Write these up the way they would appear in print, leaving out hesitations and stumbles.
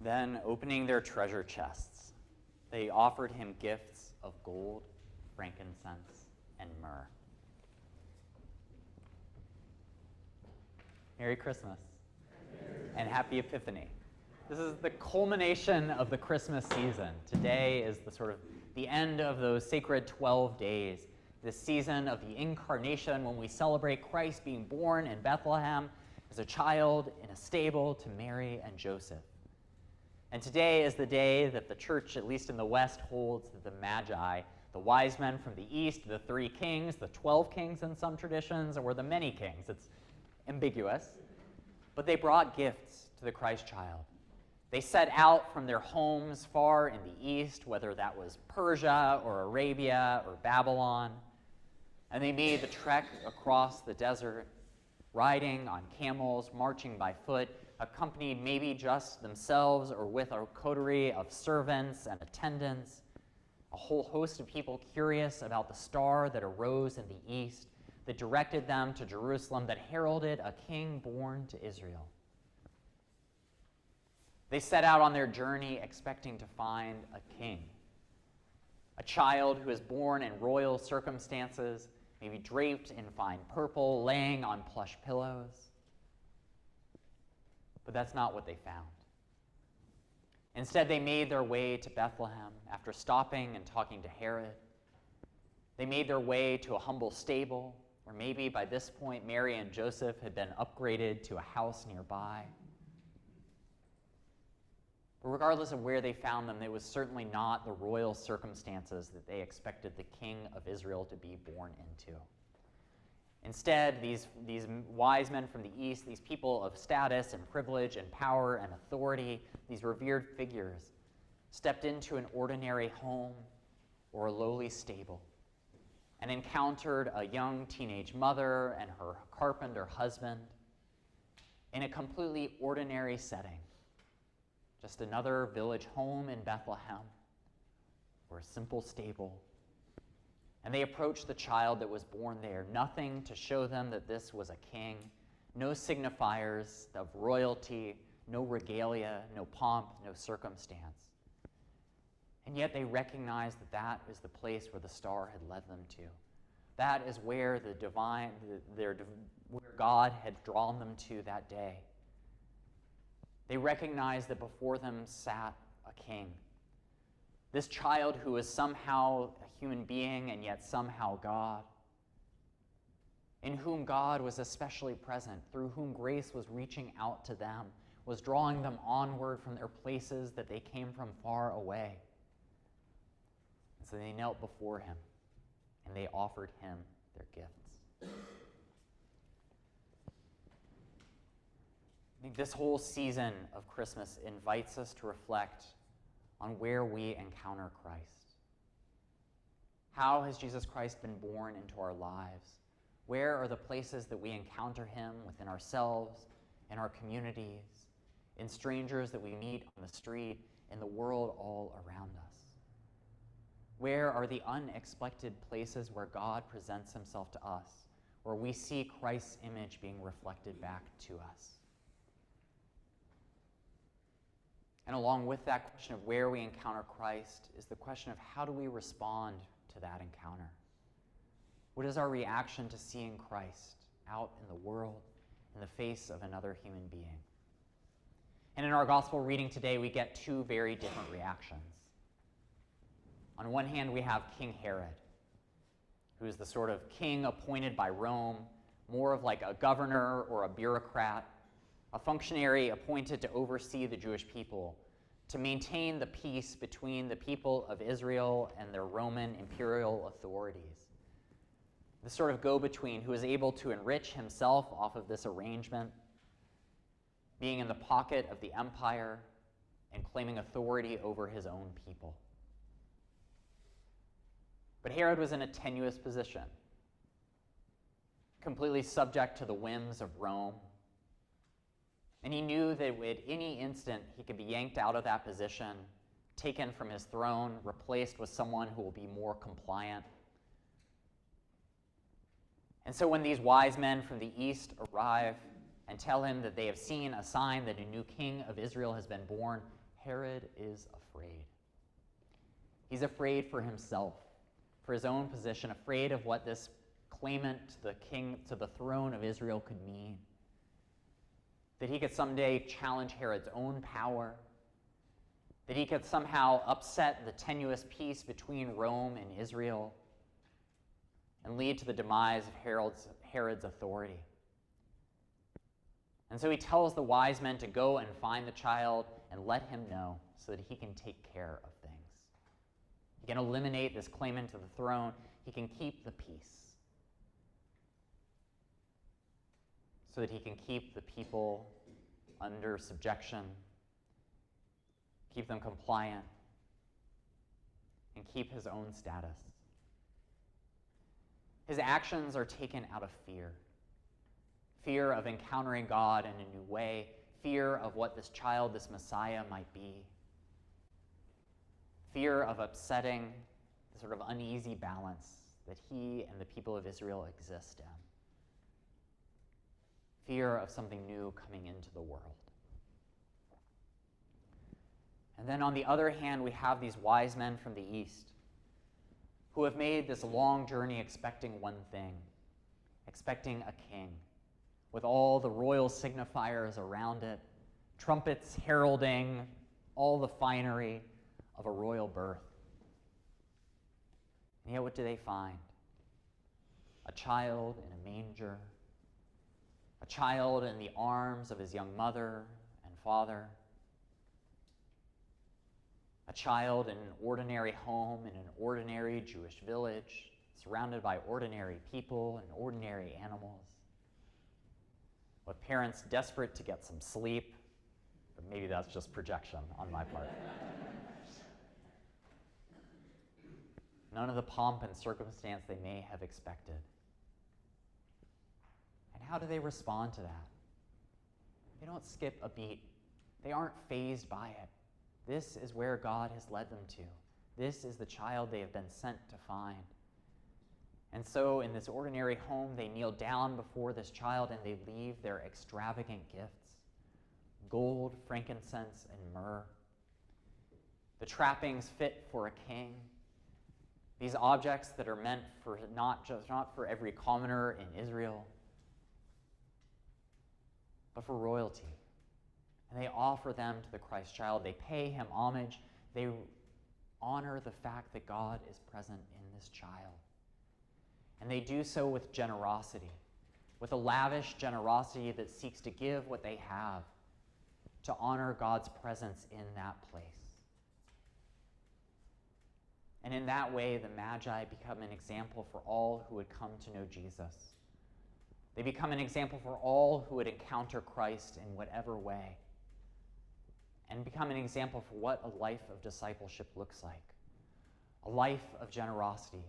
Then, opening their treasure chests, they offered him gifts of gold, frankincense, and myrrh. Merry Christmas and Happy Epiphany. This is the culmination of the Christmas season. Today is the end of those sacred 12 days, this season of the incarnation when we celebrate Christ being born in Bethlehem as a child in a stable to Mary and Joseph. And today is the day that the church, at least in the West, holds that the Magi, the wise men from the East, the 3 kings, the 12 kings in some traditions, or the many kings. It's ambiguous. But they brought gifts to the Christ child. They set out from their homes far in the East, whether that was Persia or Arabia or Babylon, and they made the trek across the desert, riding on camels, marching by foot, accompanied maybe just themselves or with a coterie of servants and attendants, a whole host of people curious about the star that arose in the east, that directed them to Jerusalem, that heralded a king born to Israel. They set out on their journey expecting to find a king, a child who is born in royal circumstances, maybe draped in fine purple, laying on plush pillows. But that's not what they found. Instead, they made their way to Bethlehem after stopping and talking to Herod. They made their way to a humble stable, where maybe by this point Mary and Joseph had been upgraded to a house nearby. But regardless of where they found them, it was certainly not the royal circumstances that they expected the King of Israel to be born into. Instead, these wise men from the East, these people of status and privilege and power and authority, these revered figures, stepped into an ordinary home or a lowly stable and encountered a young teenage mother and her carpenter husband in a completely ordinary setting. Just another village home in Bethlehem or a simple stable. And they approached the child that was born there, nothing to show them that this was a king, no signifiers of royalty, no regalia, no pomp, no circumstance. And yet they recognized that that is the place where the star had led them to. That is where where God had drawn them to that day. They recognized that before them sat a king. This child who was somehow a human being and yet somehow God, in whom God was especially present, through whom grace was reaching out to them, was drawing them onward from their places that they came from far away. And so they knelt before him and they offered him their gifts. I think this whole season of Christmas invites us to reflect on where we encounter Christ. How has Jesus Christ been born into our lives? Where are the places that we encounter him within ourselves, in our communities, in strangers that we meet on the street, in the world all around us? Where are the unexpected places where God presents himself to us, where we see Christ's image being reflected back to us? And along with that question of where we encounter Christ is the question of how do we respond to that encounter? What is our reaction to seeing Christ out in the world, in the face of another human being? And in our gospel reading today, we get 2 very different reactions. On one hand, we have King Herod, who is the sort of king appointed by Rome, more of like a governor or a bureaucrat, a functionary appointed to oversee the Jewish people, to maintain the peace between the people of Israel and their Roman imperial authorities. The sort of go-between who is able to enrich himself off of this arrangement, being in the pocket of the empire and claiming authority over his own people. But Herod was in a tenuous position, completely subject to the whims of Rome. And he knew that at any instant he could be yanked out of that position, taken from his throne, replaced with someone who will be more compliant. And so when these wise men from the east arrive and tell him that they have seen a sign that a new king of Israel has been born, Herod is afraid. He's afraid for himself, for his own position, afraid of what this claimant to the king, to the throne of Israel could mean. That he could someday challenge Herod's own power, that he could somehow upset the tenuous peace between Rome and Israel and lead to the demise of Herod's authority. And so he tells the wise men to go and find the child and let him know so that he can take care of things. He can eliminate this claimant to the throne. He can keep the peace so that he can keep the people under subjection, keep them compliant, and keep his own status. His actions are taken out of fear. Fear of encountering God in a new way, fear of what this child, this Messiah might be, fear of upsetting the sort of uneasy balance that he and the people of Israel exist in, fear of something new coming into the world. And then on the other hand, we have these wise men from the east who have made this long journey expecting one thing, expecting a king, with all the royal signifiers around it, trumpets heralding all the finery of a royal birth. And yet what do they find? A child in a manger, a child in the arms of his young mother and father, a child in an ordinary home in an ordinary Jewish village, surrounded by ordinary people and ordinary animals, with parents desperate to get some sleep, or maybe that's just projection on my part. None of the pomp and circumstance they may have expected. And how do they respond to that? They don't skip a beat. They aren't fazed by it. This is where God has led them to. This is the child they have been sent to find. And so in this ordinary home, they kneel down before this child and they leave their extravagant gifts: gold, frankincense, and myrrh. The trappings fit for a king. These objects that are meant for not for every commoner in Israel, but for royalty. And they offer them to the Christ child. They pay him homage. They honor the fact that God is present in this child. And they do so with generosity, with a lavish generosity that seeks to give what they have to honor God's presence in that place. And in that way, the Magi become an example for all who would come to know Jesus. They become an example for all who would encounter Christ in whatever way, and become an example for what a life of discipleship looks like. A life of generosity,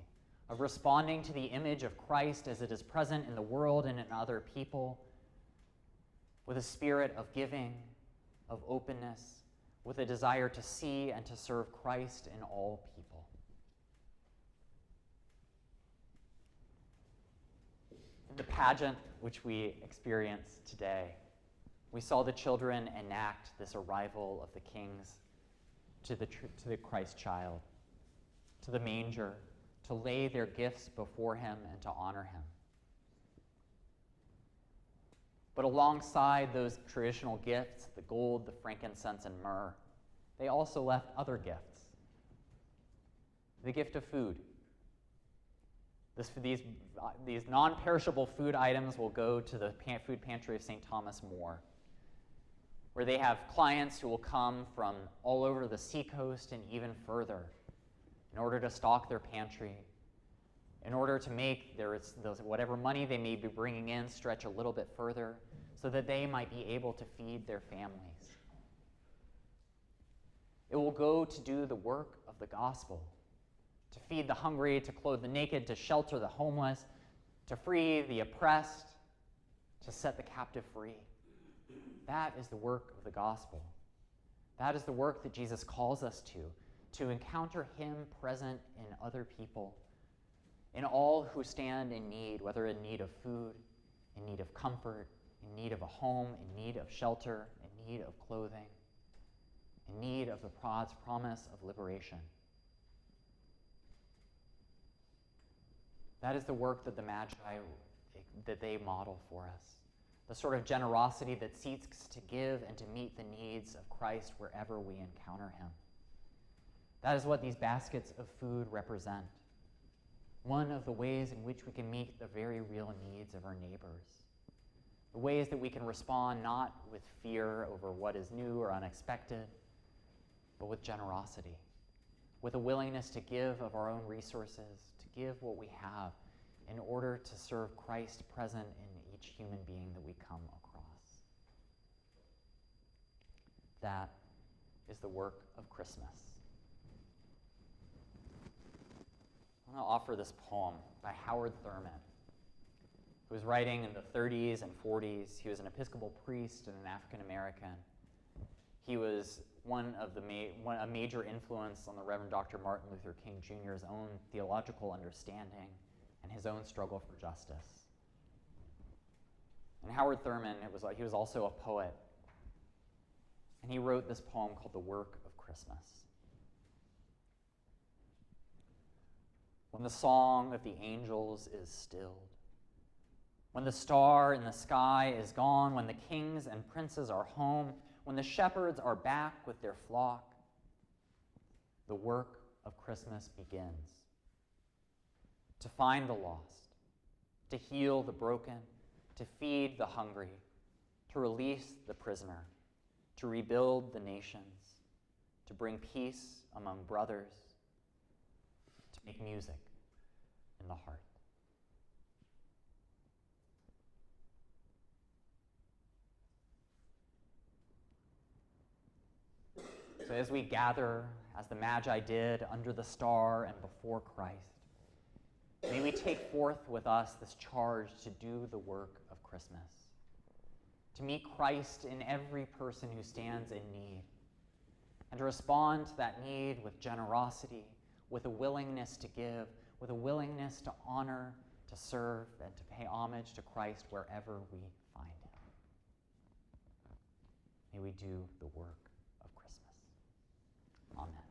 of responding to the image of Christ as it is present in the world and in other people, with a spirit of giving, of openness, with a desire to see and to serve Christ in all people. In the pageant which we experience today, we saw the children enact this arrival of the kings to the Christ child, to the manger, to lay their gifts before him and to honor him. But alongside those traditional gifts, the gold, the frankincense, and myrrh, they also left other gifts. The gift of food. These non-perishable food items will go to the food pantry of St. Thomas More, where they have clients who will come from all over the seacoast and even further in order to stock their pantry, in order to make whatever money they may be bringing in stretch a little bit further so that they might be able to feed their families. It will go to do the work of the gospel, to feed the hungry, to clothe the naked, to shelter the homeless, to free the oppressed, to set the captive free. That is the work of the gospel. That is the work that Jesus calls us to encounter him present in other people, in all who stand in need, whether in need of food, in need of comfort, in need of a home, in need of shelter, in need of clothing, in need of the God's promise of liberation. That is the work that the Magi, that they model for us. The sort of generosity that seeks to give and to meet the needs of Christ wherever we encounter him. That is what these baskets of food represent. One of the ways in which we can meet the very real needs of our neighbors. The ways that we can respond not with fear over what is new or unexpected, but with generosity, with a willingness to give of our own resources, to give what we have in order to serve Christ present in each human being that we come across. That is the work of Christmas. I want to offer this poem by Howard Thurman, who was writing in the 30s and 40s. He was an Episcopal priest and an African American. He was a major influence on the Reverend Dr. Martin Luther King Jr.'s own theological understanding and his own struggle for justice. And Howard Thurman, he was also a poet, and he wrote this poem called The Work of Christmas. When the song of the angels is stilled, when the star in the sky is gone, when the kings and princes are home, when the shepherds are back with their flock, the work of Christmas begins. To find the lost, to heal the broken, to feed the hungry, to release the prisoner, to rebuild the nations, to bring peace among brothers, to make music in the heart. So as we gather, as the Magi did, under the star and before Christ, may we take forth with us this charge to do the work of Christmas, to meet Christ in every person who stands in need, and to respond to that need with generosity, with a willingness to give, with a willingness to honor, to serve, and to pay homage to Christ wherever we find him. May we do the work of Christmas. Amen.